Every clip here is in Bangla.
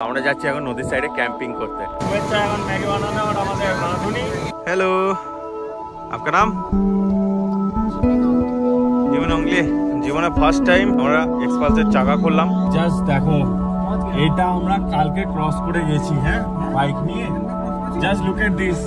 আমরা যাচ্ছি এখন নদীর সাইডে ক্যাম্পিং করতে। हेलो, आपका नाम? জীবন অঙ্গলি। জীবনে ফার্স্ট টাইম আমরা এক্সপালসের চাকা খুললাম। জাস্ট দেখো, এটা আমরা কালকে ক্রস করে গেছি, হ্যাঁ, বাইক নিয়ে। Just look at this.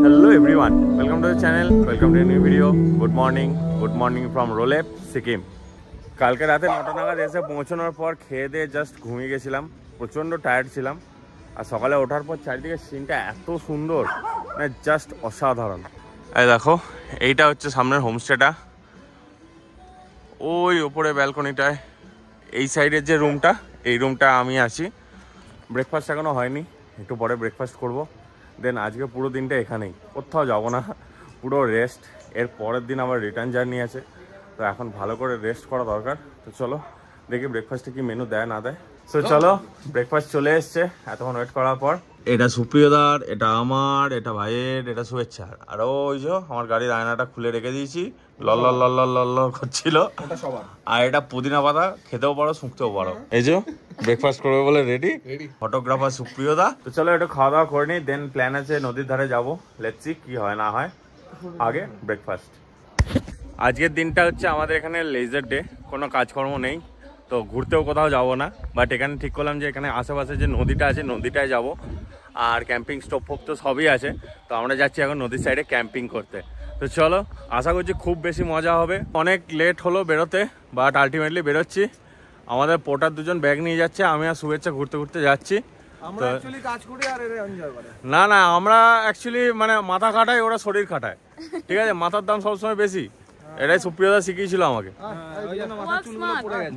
Hello everyone, welcome to the channel, welcome to a new video. Good morning from Rolep, Sikkim. কালকে রাতে 9টা নাগাদ এসে পৌঁছানোর পর খেয়ে দিয়ে জাস্ট ঘুমিয়ে গেছিলাম। প্রচণ্ড টায়ার্ড ছিলাম। আর সকালে ওঠার পর চারিদিকে সিনটা এত সুন্দর, মানে জাস্ট অসাধারণ। এই দেখো, এইটা হচ্ছে সামনের হোমস্টেটা। ওই ওপরে ব্যালকনিটায় এই সাইডের যে রুমটা, এই রুমটা আমি আছি। ব্রেকফাস্ট এখনও হয়নি, একটু পরে ব্রেকফাস্ট করবো। দেন আজকে পুরো দিনটা এখানেই, কোথাও যাবো না, পুরো রেস্ট। এর পরের দিন আবার রিটার্ন জার্নি আছে, তো এখন ভালো করে রেস্ট করা দরকার। তো চলো দেখি ব্রেকফাস্টে কি মেনু দেয় না দেয়। তো চলো, ব্রেকফাস্ট চলে এসছে এতক্ষণ ওয়েট করার পর। এটা সুপ্রিয়দার, এটা আমার, এটা ভাইয়ের, এটা শুভেচ্ছার। আর ওই যে আমার গাড়ির আয়নাটা খুলে রেখে দিয়েছি, লল লল লল লল লল করছিল। আর এটা পুদিনা পাতা, খেতেও পারো শুঁকতেও পারো। এই যে ব্রেকফাস্ট করবে বলে রেডি ফটোগ্রাফার সুপ্রিয়দা। তো চলো একটু খাওয়া দাওয়া করে নিই, দেন প্ল্যান আছে নদীর ধারে যাবো। লেটস সি কি হয় না হয়, আগে ব্রেকফাস্ট। আজকের দিনটা হচ্ছে আমাদের এখানে লেজার ডে, কোনো কাজকর্ম নেই, তো ঘুরতেও কোথাও যাব না। বাট এখানে ঠিক করলাম যে এখানে আশেপাশে যে নদীটা আছে নদীটায় যাব। আর ক্যাম্পিং স্টোভ ফোভ তো সবই আছে, তো আমরা যাচ্ছি এখন নদীর সাইডে ক্যাম্পিং করতে। তো চলো, আশা করছি খুব বেশি মজা হবে। অনেক লেট হলো বেরোতে, বাট আলটিমেটলি বেরোচ্ছি। আমাদের পোটার দুজন ব্যাগ নিয়ে যাচ্ছে, আমি আর শুভেচ্ছা ঘুরতে ঘুরতে যাচ্ছি। না না, আমরা অ্যাকচুয়ালি মানে মাথা খাটাই, ওরা শরীর খাটায়। ঠিক আছে, মাথার দাম সবসময় বেশি, এটাই সুপ্রিয়দা শিখিয়েছিল আমাকে।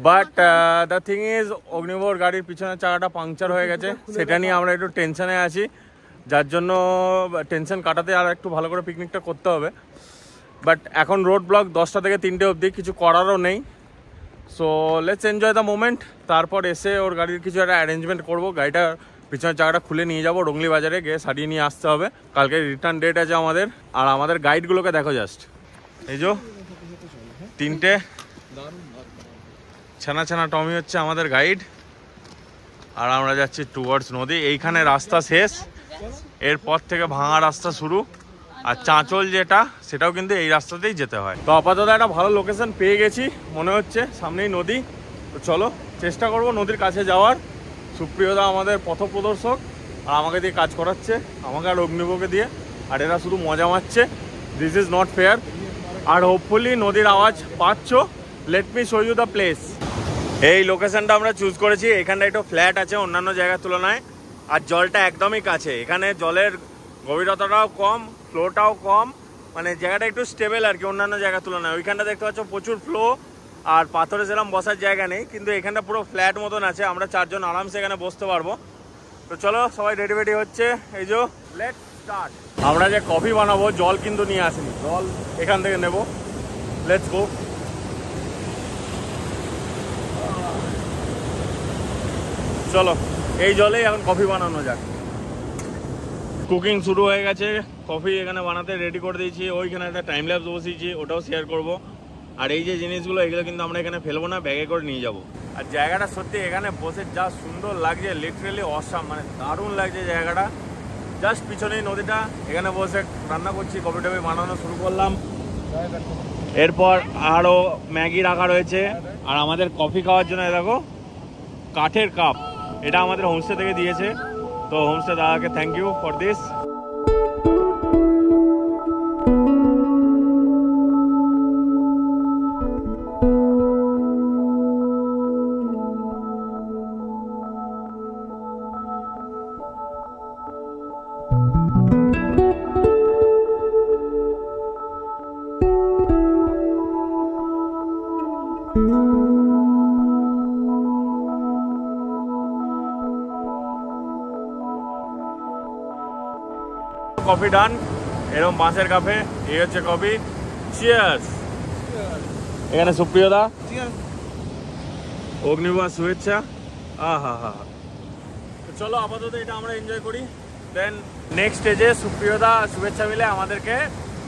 বাট দ্য থিং ইজ, অগ্নিবর গাড়ির পিছনের চাকাটা পাংচার হয়ে গেছে, সেটা নিয়ে আমরা একটু টেনশনে আছি। যার জন্য টেনশন কাটাতে আর একটু ভালো করে পিকনিকটা করতে হবে। বাট এখন রোড ব্লক 10টা থেকে 3টে অবধি, কিছু করারও নেই। So let's enjoy the moment. তারপর এসে ওর গাড়ির কিছু একটা অ্যারেঞ্জমেন্ট করবো, গাড়িটা পিছনের চাকাটা খুলে নিয়ে যাবো ডোংলি বাজারে গিয়ে সারিয়ে নিয়ে আসতে হবে। কালকে রিটার্ন ডেট আছে আমাদের। আর আমাদের গাইডগুলোকে দেখো জাস্ট, এই যে 3টে ছানা ছানা টমি হচ্ছে আমাদের গাইড। আর আমরা যাচ্ছি টুয়ার্ডস নদী। এইখানে রাস্তা শেষ, এরপর থেকে ভাঙা রাস্তা শুরু। আর চাঁচল যেটা, সেটাও কিন্তু এই রাস্তাতেই যেতে হয়। তো আপাতত একটা ভালো লোকেশন পেয়ে গেছি মনে হচ্ছে, সামনেই নদী। তো চলো চেষ্টা করব নদীর কাছে যাওয়ার। সুপ্রিয়দা আমাদের পথপ্রদর্শক, আর আমাকে দিয়ে কাজ করাচ্ছে, আমাকে আর অগ্নিবকে দিয়ে। আর এরা শুধু মজা মারছে, দিস ইজ নট ফেয়ার। আর হোপফুলি নদীর আওয়াজ পাচ্ছ। Let me show you the place. এই লোকেশনটা আমরা চুজ করেছি, এখানটা একটু ফ্ল্যাট আছে অন্যান্য জায়গার তুলনায়। আর জলটা একদমই কাছে, এখানে জলের গভীরতাটাও কম, ফ্লোটাও কম, মানে জায়গাটা একটু স্টেবল আর কি অন্যান্য জায়গার তুলনায়। ওইখানটা দেখতে পাচ্ছ প্রচুর ফ্লো, আর পাথরে সেরকম বসার জায়গা নেই, কিন্তু এখানটা পুরো ফ্ল্যাট মতন আছে, আমরা 4 জন আরামসে এখানে বসতে পারবো। তো চলো সবাই রেডি রেডি হচ্ছে, এই যে লেটস স্টার্ট। আমরা যে কফি বানাবো, জল কিন্তু নিয়ে আসিনি, জল এখান থেকে নেব। Let's go. চলো এই জলেই এখন কফি বানানো যাক। কুকিং শুরু হয়ে গেছে, কফি এখানে বানাতে রেডি করে দিয়েছি। ওইখানে একটা টাইম ল্যাপস বসিয়েছি, ওটাও শেয়ার করব। আর এই যে জিনিসগুলো, এগুলো কিন্তু আমরা এখানে ফেলবো না, ব্যাগে করে নিয়ে যাব। আর জায়গাটা সত্যি এখানে বসে যা সুন্দর লাগছে, লিটারেলি অসাম, মানে দারুণ লাগছে জায়গাটা। জাস্ট পিছনেই নদীটা, এখানে বসে রান্না করছি, কফি টফি বানানো শুরু করলাম। এরপর আরও ম্যাগি রাখা রয়েছে। আর আমাদের কফি খাওয়ার জন্য দেখো কাঠের কাপ, এটা আমাদের হোমস্টে থেকে দিয়েছে। তো হোমস্টে দাদাকে thank you for this. Coffee done, এরকম বাঁশের কাপে, এই হচ্ছে কফি। চিয়ার্স। এখানে সুপ্রিয়দা, অগ্নিবাস শুভেচ্ছা। হা হা। চলো আপাতত এটা আমরা এনজয় করি, দেন নেক্সট স্টেজে সুপ্রিয়দা শুভেচ্ছা মিলে আমাদেরকে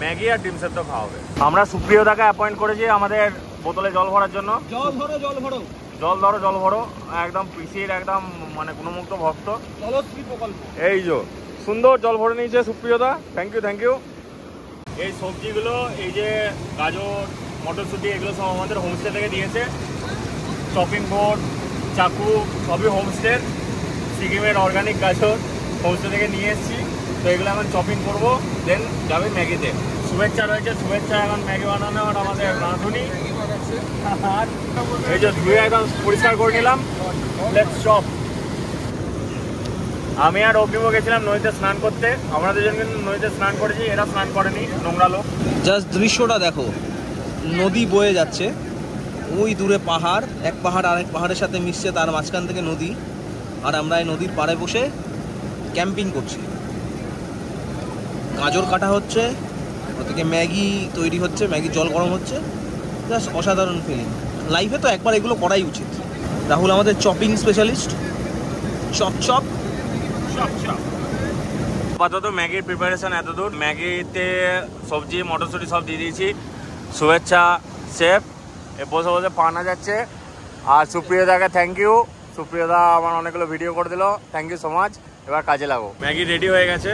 ম্যাগি আর ডিম সেদ্ধ খাওয়াবে। আমরা সুপ্রিয়দাকে অ্যাপয়েন্ট করেছি আমাদের বোতলে জল ভরার জন্য। জল ভরো একদম পিসির একদম মানে গুণমুক্ত ভক্ত। এই যে সুন্দর জল ভরে নিয়েছে সুপ্রিয়দা, থ্যাংক ইউ। এই সবজিগুলো, এই যে গাজর, মটরশুঁটি, এগুলো সব আমাদের হোমস্টে থেকে দিয়েছে। চপিং বোর্ড, চাকু সবই হোমস্টের, সিকিমের অর্গানিক গাজর হোমস্টে থেকে নিয়ে এসেছি। তো এগুলো এখন চপিং করবো, দেন যাবে ম্যাগিতে। শুভেচ্ছা রয়েছে, শুভেচ্ছা এখন ম্যাগি বানানোর আমাদের রাঁধুনি। এই যে ধুয়ে একদম পরিষ্কার করে নিলাম। Let's chop. আমি আর অগ্নিব গেছিলাম নদীতে স্নান করতে, আমরা দুজন কিন্তু নদীতে স্নান করেছি, এরা স্নান করেনি, নোংরা লোক। জাস্ট দৃশ্যটা দেখো, নদী বয়ে যাচ্ছে, ওই দূরে পাহাড়, এক পাহাড় আরেক পাহাড়ের সাথে মিশছে, তার মাঝখান থেকে নদী, আর আমরা এই নদীর পাড়ে বসে ক্যাম্পিং করছি। গাজর কাটা হচ্ছে, ওদিকে ম্যাগি তৈরি হচ্ছে, ম্যাগি জল গরম হচ্ছে, জাস্ট অসাধারণ ফিলিং। লাইফে তো একবার এগুলো করাই উচিত। রাহুল আমাদের চপিং স্পেশালিস্ট, চপ। আপাতত ম্যাগির প্রিপারেশন এত দূর। ম্যাগিতে সবজি মটরশুঁটি সব দিয়ে দিয়েছি। শুভেচ্ছা শেফ বসে বসে পানা যাচ্ছে। আর সুপ্রিয়দাকে থ্যাংক ইউ, সুপ্রিয়দা আমার অনেকগুলো ভিডিও করে দিল, থ্যাংক ইউ সো মাচ। এবার কাজে লাগো। ম্যাগি রেডি হয়ে গেছে,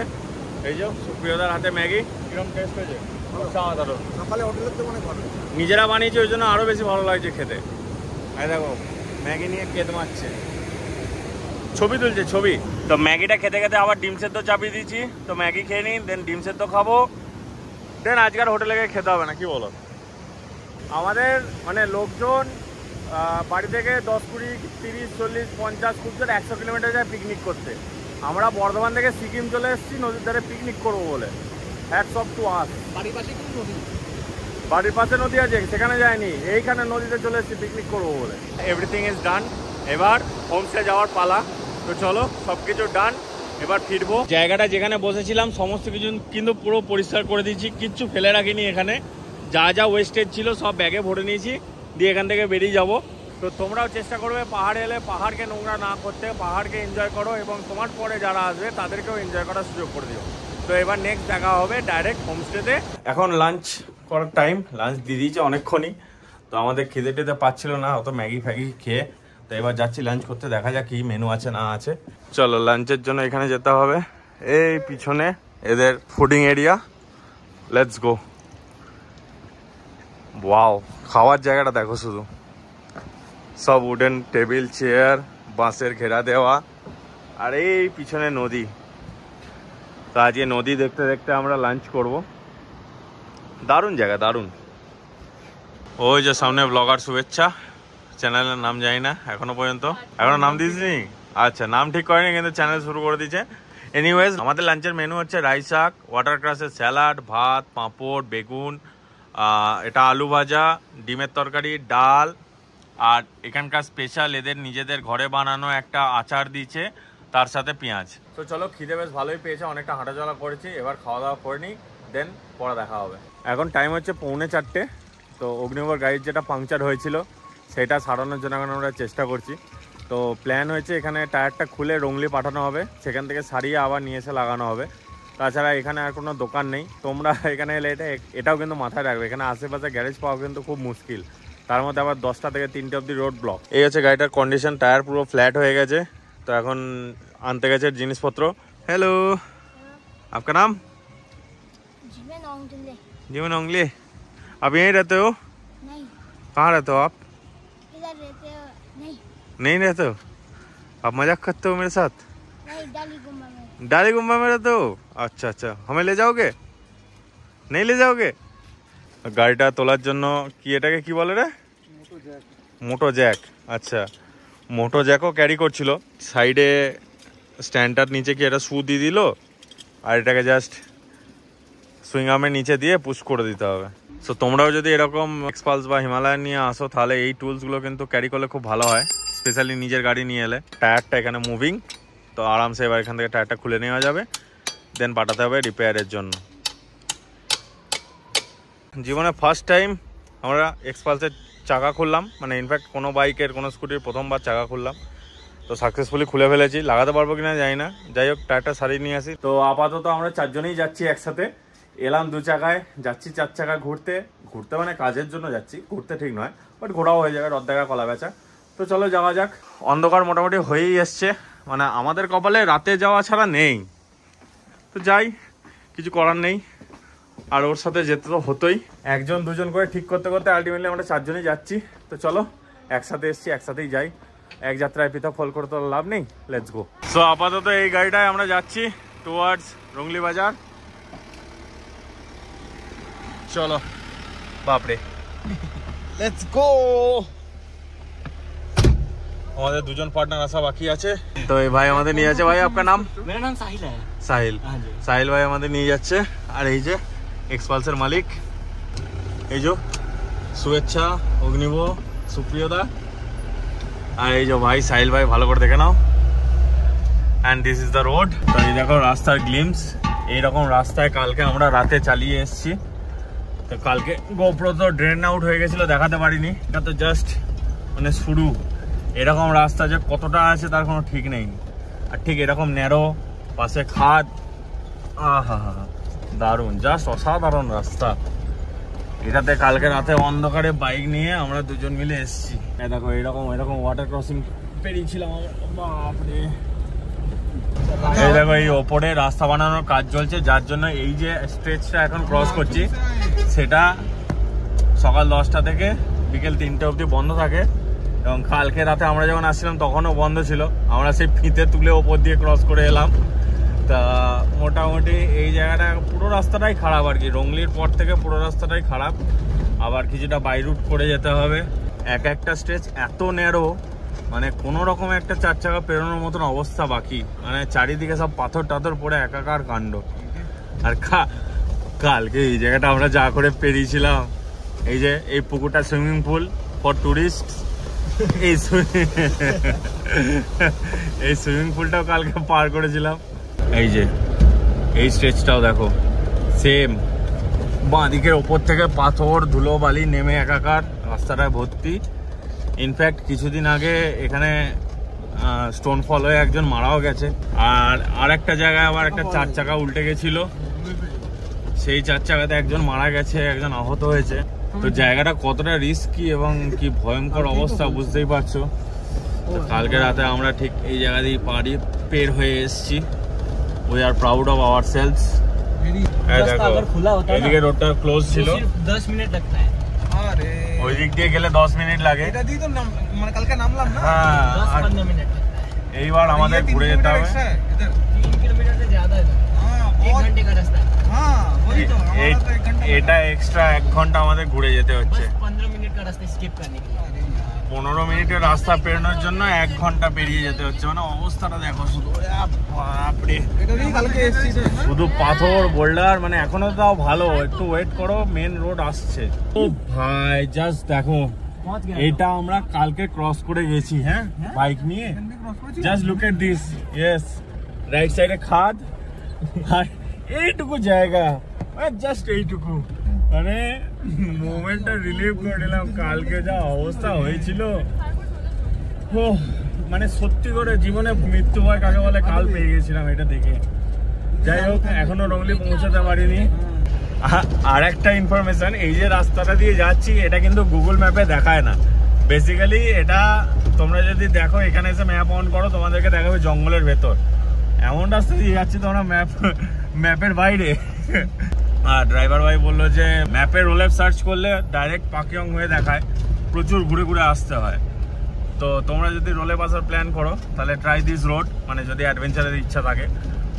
এই যে সুপ্রিয়দার হাতে ম্যাগি। কিরকম টেস্ট হয়েছে? নিজেরা বানিয়েছে, ওই জন্য আরও বেশি ভালো লাগছে খেতে। এই দেখো ম্যাগি নিয়ে খেতে মারছে, ছবি তুলছে ছবি। তো ম্যাগিটা খেতে খেতে আবার ডিম সেদ্ধ চাপিয়ে দিয়েছি। তো ম্যাগি খেয়ে নিই, দেন ডিম সেদ্ধ খাবো, দেন আজকাল হোটেলে গিয়ে খেতে হবে না, কি বলো? আমাদের মানে লোকজন বাড়ি থেকে 10, 20, 30, 40, 50 খুব জোর 100 কিলোমিটার যায় পিকনিক করতে। আমরা বর্ধমান থেকে সিকিম চলে এসেছি নদীর ধারে পিকনিক করবো বলে। Hats off to us. বাড়ির পাশে নদী আছে, সেখানে যায়নি, এইখানে নদীতে চলে এসেছি পিকনিক করবো বলে। এভরিথিং ইজ ডান, এবার হোমস্টে যাওয়ার পালা। তো চলো, সব কিছু ডান, এবার ফিরবো। জায়গাটা যেখানে বসেছিলাম সমস্ত কিছু কিন্তু পুরো পরিষ্কার করে দিয়েছি, কিচ্ছু ফেলে রাখিনি। এখানে যা যা ওয়েস্টেজ ছিল সব ব্যাগে ভরে নিয়েছি, দিয়ে এখান থেকে বেরিয়ে যাব। তো তোমরাও চেষ্টা করবে পাহাড়ে এলে পাহাড়কে নোংরা না করতে, পাহাড়কে এনজয় করো, এবং তোমার পরে যারা আসবে তাদেরকেও এনজয় করার সুযোগ করে দিও। তো এবার নেক্সট দেখা হবে ডাইরেক্ট হোমস্টেতে। এখন লাঞ্চ করার টাইম, লাঞ্চ দিয়ে দিয়েছে অনেকক্ষণই। তো আমাদের খিদে টেদে পাচ্ছিল না অত ম্যাগি ফ্যাগি খেয়ে। তো এবার যাচ্ছি লাঞ্চ করতে, দেখা যাক কি মেনু আছে না আছে। চলো লাঞ্চের জন্য এখানে যেতে হবে, এই পিছনে এদের fooding area. Let's go. Wow, খাওয়ার জায়গাটা দেখো শুধু, সব উডেন টেবিল চেয়ার, বাঁশের ঘেরা দেওয়া, আর এই পিছনে নদী। তো আজকে নদী দেখতে দেখতে আমরা লাঞ্চ করব। দারুণ জায়গা, দারুণ। ওই যে সামনে ব্লগার শুভেচ্ছা, চ্যানেলের নাম জানি না এখনো পর্যন্ত, এখনো নাম দিসনি। আচ্ছা, নাম ঠিক করেনি কিন্তু চ্যানেল শুরু করে দিয়েছে। এনিওয়েজ, আমাদের লাঞ্চের মেনু হচ্ছে রাইস শাক, ওয়াটার ক্রাসের স্যালাড, ভাত, পাঁপড়, বেগুন, এটা আলু ভাজা, ডিমের তরকারি, ডাল, আর এখানকার স্পেশাল এদের নিজেদের ঘরে বানানো একটা আচার দিয়েছে, তার সাথে পেঁয়াজ। তো চলো, খিদে বেশ ভালোই পেয়েছে, অনেকটা হাঁটাচলা করেছি, এবার খাওয়া দাওয়া করে নিই, দেন পরে দেখা হবে। এখন টাইম হচ্ছে 3:45। তো অগ্নিবর গাড়ির যেটা পাংচার হয়েছিল সেটা সারানোর জন্য এখন আমরা চেষ্টা করছি। তো প্ল্যান হয়েছে এখানে টায়ারটা খুলে রংলি পাঠানো হবে, সেখান থেকে সারিয়ে আবার নিয়ে এসে লাগানো হবে। তাছাড়া এখানে আর কোনো দোকান নেই। তোমরা এখানে এলে এটাও কিন্তু মাথায় রাখবে, এখানে আশেপাশে গ্যারেজ পাওয়া কিন্তু খুব মুশকিল, তার মধ্যে আবার 10টা থেকে 3টে অবধি রোড ব্লক। এই হচ্ছে গাড়িটার কন্ডিশন, টায়ার পুরো ফ্ল্যাট হয়ে গেছে। তো এখন আনতে গেছে জিনিসপত্র। হ্যালো, আপনার নাম? जीवन ओंगले। आप यहीं रहते हो? नहीं। कहाँ रहते हो आप? इधर रहते हो? नहीं रहते हो? आप मजाक करते हो मेरे साथ? नहीं, डालीगुम्बा में। डालीगुम्बा में रहते हो? अच्छा अच्छा, हमें ले जाओगे? नहीं ले जाओगे? গাড়িটা তোলার জন্য কি এটাকে কি বলে রে? মোটো জ্যাক। আচ্ছা, মোটো জ্যাকও ক্যারি করছিল। সাইডে স্ট্যান্ডটার নিচে কি এটা শু দিয়ে দিল, আর এটাকে জাস্ট সুইং আর্মের নিচে দিয়ে পুশ করে দিতে হবে। সো তোমরাও যদি এরকম এক্সপালস বা হিমালয়ান নিয়ে আসো, তাহলে এই টুলসগুলো কিন্তু ক্যারি করলে খুব ভালো হয়, স্পেশালি নিজের গাড়ি নিয়ে এলে। টায়ারটা এখানে মুভিং, তো আরামসে এবার এখান থেকে টায়ারটা খুলে নেওয়া যাবে, দেন পাঠাতে হবে রিপেয়ারের জন্য। জীবনে ফার্স্ট টাইম আমরা এক্সপালসের চাকা খুললাম, মানে ইনফ্যাক্ট কোনো বাইকের কোনো স্কুটির প্রথমবার চাকা খুললাম। তো সাকসেসফুলি খুলে ফেলেছি, লাগাতে পারবো কিনা জানি না, যাই হোক টায়ারটা সারিয়ে নিয়ে আসি। তো আপাতত আমরা চারজনেই যাচ্ছি একসাথে, এলাম 2 চাকায়, যাচ্ছি 4 চাকায় ঘুরতে মানে কাজের জন্য যাচ্ছি, ঘুরতে ঠিক নয় বাট ঘোরাও হয়ে যাবে, রদ দেখা কলা বেচা। তো চলো যাওয়া যাক। অন্ধকার মোটামুটি হয়েই এসছে, মানে আমাদের কপালে রাতে যাওয়া ছাড়া নেই, তো যাই, কিছু করার নেই। আর ওর সাথে যেতে তো হতোই, 1-2 করে ঠিক করতে করতে আলটিমেটলি আমরা 4 জনই যাচ্ছি। তো চলো একসাথে এসছি, একসাথেই যাই, এক যাত্রায় পৃথক ফল করে তো লাভ নেই, লেটস গো। সো আপাতত এই গাড়িটায় আমরা যাচ্ছি টুয়ার্ডস রুংলি বাজার। চলো বাপরে, লেটস গো। আমাদের 2 জন পার্টনার আসা বাকি আছে, তো এই ভাই আমাদের নিয়ে যাচ্ছে। ভাই আপনার নাম? मेरा नाम साहिल है। সাহিল। हाँ जी। সাহিল ভাই আমাদের নিয়ে যাচ্ছে। আর এই যে এক্সপালসের মালিক, এই যে শুভেচ্ছা, অগ্নিব, সুপ্রিয়দা, আর এই যে ভাই সাহিল ভাই, ভালো করে দেখে নাও। And this is the road. তো এই দেখো রাস্তার গ্লিমস, এইরকম রাস্তায় কালকে আমরা রাতে চালিয়ে এসেছি। তো কালকে গোপ্রো তো ড্রেন আউট হয়ে গেছিলো, দেখাতে পারিনি। এটা তো জাস্ট মানে শুরু, এরকম রাস্তা যে কতটা আছে তার কোনো ঠিক নেই। আর ঠিক এরকম ন্যারো, পাশে খাদ, আহা দারুণ, জাস্ট অসাধারণ রাস্তা। এটাতে কালকে রাতে অন্ধকারে বাইক নিয়ে আমরা 2 জন মিলে এসেছি। দেখো এরকম ওয়াটার ক্রসিং পেরিয়েছিলাম, বাপরে। এই দেখো এই ওপরে রাস্তা বানানোর কাজ চলছে, যার জন্য এই যে স্ট্রেচটা এখন ক্রস করছি সেটা সকাল 10টা থেকে বিকেল 3টে অবধি বন্ধ থাকে। এবং কালকে রাতে আমরা যখন আসছিলাম তখনও বন্ধ ছিল, আমরা সেই ফিতে তুলে ওপর দিয়ে ক্রস করে এলাম। তা মোটামুটি এই জায়গাটা পুরো রাস্তাটাই খারাপ আর কি, রংলির পর থেকে পুরো রাস্তাটাই খারাপ। আবার কিছুটা বাই রুট করে যেতে হবে। একটা স্ট্রেচ এত ন্যারো, মানে কোনো রকম একটা 4 চাকা পেরোনোর মতন অবস্থা বাকি, মানে চারিদিকে সব পাথর টাথর পড়ে একাকার কাণ্ড। আর কালকে এই জায়গাটা আমরা যা করে পেরিয়েছিলাম, এই যে এই পুকুরটা সুইমিং পুল ফর টুরিস্ট, এই সুইমিং পুলটাও কালকে পার করেছিলাম। এই যে এই স্ট্রেচটাও দেখো সেম, বাঁ দিকের ওপর থেকে পাথর ধুলো বালি নেমে একাকার, রাস্তাটায় ভর্তি। ইনফ্যাক্ট কিছুদিন আগে এখানে স্টোনফল হয়ে একজন মারাও গেছে। আর একটা জায়গায় আবার একটা 4 চাকা উল্টে গেছিল, সেই 4 চাকাতে একজন মারা গেছে, একজন আহত হয়েছে। তো জায়গাটা কতটা রিস্কি এবং কি ভয়ঙ্কর অবস্থা বুঝতেই পারছো। তো কালকে রাতে আমরা ঠিক এই জায়গা দিয়ে পের হয়ে এসেছি। We are proud of ourselves. এদিকে রোডটা ক্লোজ ছিল, 10 मिनट लगता है। ওই দিক দিয়ে গেলে 10 মিনিট লাগে। এটা দিয়ে তো মানে কালকে নামলাম না, হ্যাঁ 10-15 मिनट लगता है। এইবার আমাদের ঘুরে যেতে হবে। 3 किलोमीटर से ज्यादा है, 1 घंटे का रास्ता है। এটা এক্সট্রা 1 ঘন্টা আমাদের ঘুরে যেতে হচ্ছে। 15 मिनट का रास्ता स्किप करने के लिए। 15 মিনিটের রাস্তা পেরোনোর জন্য 1 ঘন্টা পেরিয়ে যেতে হচ্ছে। মানে অবস্থাটা দেখো শুধু, বাপরে, শুধু পাথর বোল্ডার। মানে এখনো তাও ভালো, একটু ওয়েট করো, মেন রোড আসছে। ও ভাই জাস্ট দেখো, এটা আমরা কালকে ক্রস করে গেছি, হ্যাঁ বাইক নিয়ে। Just look at this, yes, right সাইডে খাদ, আর এইটুকু জায়গা, জাস্ট এইটুকু, মানে মোমেন্টটা রিলিভ করে নিলাম। কালকে যা অবস্থা হয়েছিল, ও মানে সত্যি করে জীবনে মৃত্যু ভয় কাকে বলে কাল পেয়ে গেছিলাম এটা দেখে। যাই হোক, এখনো রংলি পৌঁছাতে পারিনি। আর একটা ইনফরমেশন, এই যে রাস্তাটা দিয়ে যাচ্ছি এটা কিন্তু গুগল ম্যাপে দেখায় না। বেসিক্যালি এটা তোমরা যদি দেখো, এখানে এসে ম্যাপ অন করো, তোমাদেরকে দেখাবে জঙ্গলের ভেতর। এমন রাস্তা দিয়ে যাচ্ছি তোমরা ম্যাপের বাইরে। আর ড্রাইভার ভাই বললো যে ম্যাপে রোলেপ সার্চ করলে ডাইরেক্ট পাকিয়ং হয়ে দেখায়, প্রচুর ঘুরে ঘুরে আসতে হয়। তো তোমরা যদি রোলেপ আসার প্ল্যান করো তাহলে ট্রাই দিস রোড, মানে যদি অ্যাডভেঞ্চারের ইচ্ছা থাকে,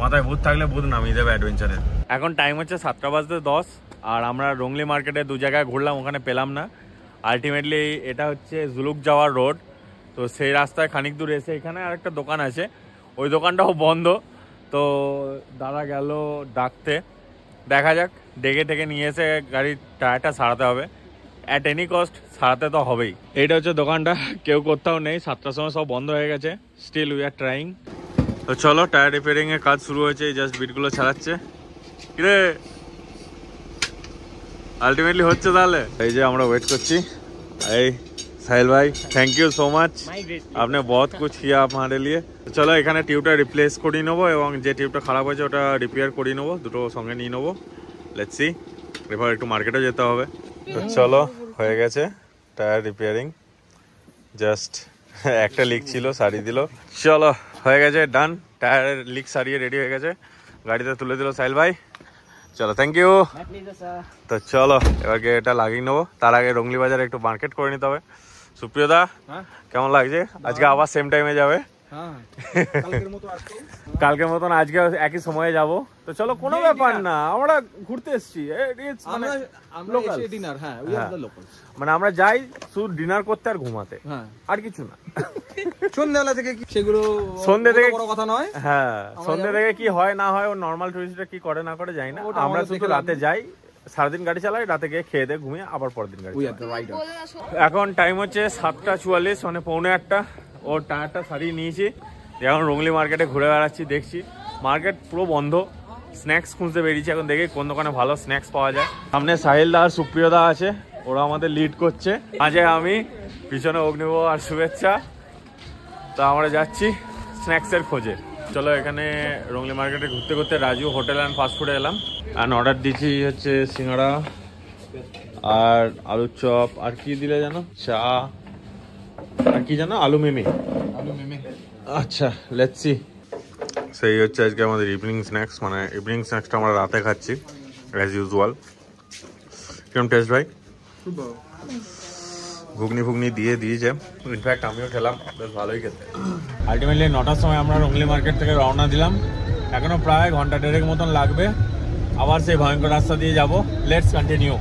মাথায় ভূত থাকলে ভূত নামিয়ে দেবে অ্যাডভেঞ্চারের। এখন টাইম হচ্ছে 7:10, আর আমরা রংলি মার্কেটে 2 জায়গায় ঘুরলাম, ওখানে পেলাম না। আলটিমেটলি এটা হচ্ছে জুলুক যাওয়ার রোড। তো সেই রাস্তায় খানিক দূর এসে এখানে আরেকটা দোকান আছে, ওই দোকানটাও বন্ধ। তো দাদা গেল ডাকতে, দেখা যাক, ডেকে টেকে নিয়ে এসে গাড়ির টায়ারটা সারাতে হবে। অ্যাট এনি কস্ট সারাতে তো হবেই। এইটা হচ্ছে দোকানটা, কেউ কোথাও নেই, 7টার সময় সব বন্ধ হয়ে গেছে। Still we are trying. তো তো চলো টায়ার রিপেয়ারিং এর কাজ শুরু হয়েছে, এই জাস্ট বিটগুলো ছাড়াচ্ছে। কিরে আলটিমেটলি হচ্ছে তাহলে। এই যে আমরা ওয়েট করছি। এই साहिल भाई थैंक यू सो मच, आपने बहुत कुछ किया हमारे लिए। চলো এখানে টিউবটা রিপ্লেস করে নেবো এবং যে টিউবটা খারাপ হয়েছে ওটা রিপেয়ার করে নেবো, দুটো সঙ্গে নিয়ে নেবো। লেটস সি, এবার একটু মার্কেটে যেতে হবে। তো চলো হয়ে গেছে টায়ার রিপেয়ারিং, জাস্ট একটা লিক ছিল সারিয়ে দিল। চলো হয়ে গেছে, ডান। টায়ারের লিক সারিয়ে রেডি হয়ে গেছে, গাড়িতে তুলে দিল সাহিল ভাই। চলো থ্যাংক ইউ। তো চলো এবার এটা লাগিয়ে নেবো, তার আগে রংলি বাজারে একটু মার্কেট করে নিতে হবে। সুপ্রিয় দা কেমন লাগছে? আজকে আবার সেম টাইমে যাবে? কালকের মতন আজকে একই সময়ে যাব। তো চলো কোনো ব্যাপার না, আমরা ঘুরতে এসেছি, মানে আমরা যাই শুধু ডিনার করতে আর ঘুমাতে, আর কিছু না। সন্ধ্যাবেলা থেকে সেগুলো সন্ধ্যে থেকে বড় কথা নয়। হ্যাঁ সন্ধ্যে থেকে কি হয় না হয়, ও নর্মাল টুরিস্টরা কি করে না করে যাই না, আমরা শুধু রাতে যাই, সারাদিন গাড়ি চালাই, রাতে গিয়ে খেয়ে দিয়ে ঘুমিয়ে আবার পরের দিন গাড়ি। এখন টাইম হচ্ছে 7:44, মানে 7:45। ওর টায়ারটা সারিয়ে নিয়েছি, এখন রংলি মার্কেটে ঘুরে বেড়াচ্ছি, দেখছি মার্কেট পুরো বন্ধ। স্ন্যাক্স খুঁজতে বেরিয়েছি, এখন দেখি কোন দোকানে ভালো স্ন্যাক্স পাওয়া যায়। সামনে সাহিল দা আর সুপ্রিয় দা আছে, ওরা আমাদের লিড করছে, মাঝে আমি, পিছনে অগ্নিব আর শুভেচ্ছা। তো আমরা যাচ্ছি স্ন্যাক্সের খোঁজে। চলো এখানে রংলি মার্কেটে ঘুরতে ঘুরতে রাজু হোটেল অ্যান্ড ফাস্টফুডে এলাম, আর অর্ডার দিয়েছি হচ্ছে সিঙ্গাড়া আর আলুর চপ, আর কি দিলে জানো, চা আর কি জানো, আলু মিমি। আচ্ছা লেটস সি। সেই হচ্ছে আজকে আমাদের ইভিনিং স্ন্যাক্স, মানে ইভিনিং স্ন্যাক্সটা আমরা রাতে খাচ্ছি অ্যাজ ইউজুয়াল। কেমন টেস্ট ভাই? ঘুগনি ফুগনি দিয়ে দিয়েছে, ইনফ্যাক্ট আমিও খেলাম, বেশ ভালোই খেতে। আলটিমেটলি 9টার সময় আমরা রংলি মার্কেট থেকে রওনা দিলাম, এখনো প্রায় ঘন্টা দেড়েক মতন লাগবে, আবার সেই ভয়ঙ্কর রাস্তা দিয়ে যাব। Let's continue.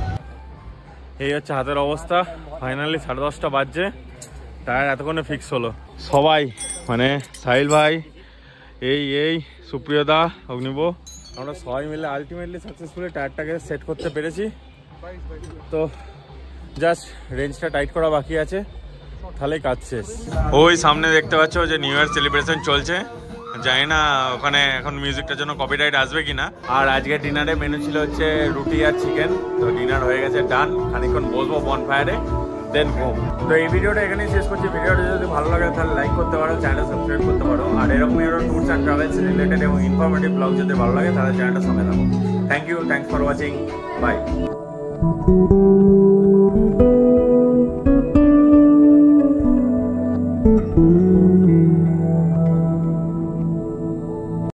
এই হচ্ছে হাতের অবস্থা, ফাইনালি 10:30 বাজছে, টায়ার এতক্ষণে ফিক্স হলো। সবাই মানে সাহিল ভাই, এই সুপ্রিয়দা, অগ্নিব, আমরা সবাই মিলে আলটিমেটলি সাকসেসফুলি টায়ারটাকে সেট করতে পেরেছি। তো জাস্ট রেঞ্জটা টাইট করা বাকি আছে, তাহলেই কাজ শেষ। ওই সামনে দেখতে পাচ্ছ যে নিউ ইয়ার সেলিব্রেশন চলছে, জানি না ওখানে এখন মিউজিকটার জন্য কপিরাইট আসবে কিনা। আর আজকে ডিনারে মেনু ছিল হচ্ছে রুটি আর চিকেন। তো ডিনার হয়ে গেছে, ডান। খানিকক্ষণ বসবো বনফায়ারে, দেন ঘুম। তো এই ভিডিওটা এখানেই শেষ করছি। ভিডিওটা যদি ভালো লাগে তাহলে লাইক করতে পারো, চ্যানেল সাবস্ক্রাইব করতে পারো। আর এরকমই আরো ট্যুরস অ্যান্ড ট্রাভেলস রিলেটেড এবং ইনফরমেটিভ ব্লগ যদি ভালো লাগে তাহলে চ্যানেলটা সঙ্গে থাকো। Thank you, thanks for watching, by.